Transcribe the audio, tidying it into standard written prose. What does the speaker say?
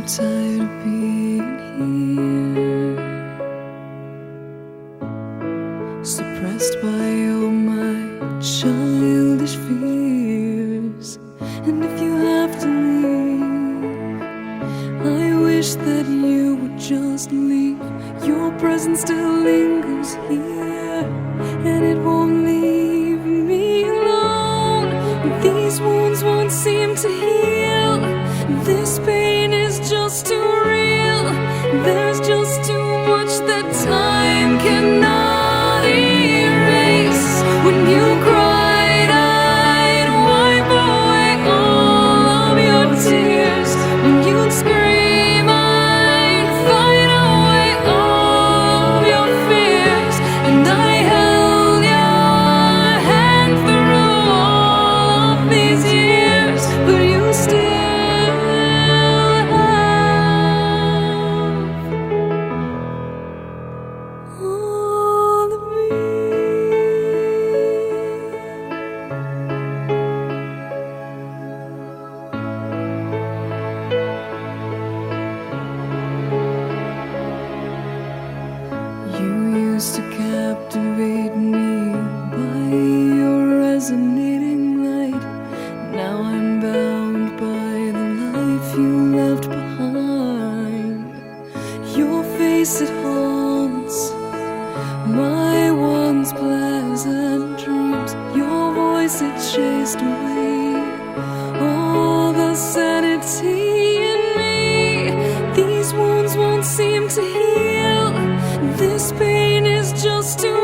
tired of being here, suppressed by all my childish fears. And if you have to leave, I wish that you would just leave. Your presence still lingers here, and it won't leave me alone. These wounds won't seem to heal. This pain is just too real. There's just too much that time cannot erase. When you cried, I'd wipe away all of your tears. When you'd scream, I'd fight away all of your fears. And I held your hand through all of these years, but you still all of me. You used to captivate me by your resonating light. Now I'm bound by the life you left behind. Your face, it haunts my once pleasant dreams. Your voice, it chased away all the sanity in me. These wounds won't seem to heal. This pain is just too